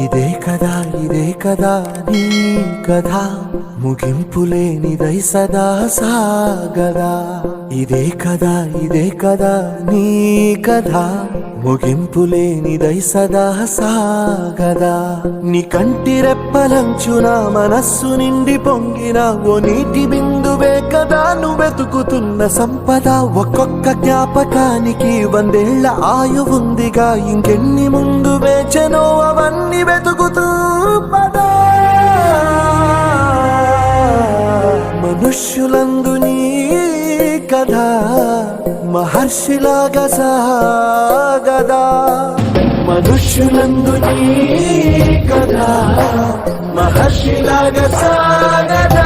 ఇదే కదా నీ కథ ముగింపులేనిదై సదా సాగదా ఇదే కదా నీ కథ ముగింపులేనిదై సదా సాగదా నీ కంటి రెప్పలంచున మనస్సు నిండి పొంగిన ఓ నీటి బిందువే కదా నువ్వు వెతుకుతున్న సంపద ఒక్కొక్క జ్ఞాపకానికి 100 ఏళ్ల ఆయువుందిగా ఇంకెన్ని ముందు వేచనో అవన్నీ వెతుకుతూ పదా మనుష్యులందు నీ కథ మహర్షిలాగా సాగదా మనుష్యులందు నీ కథ మహర్షిలాగా సాగదా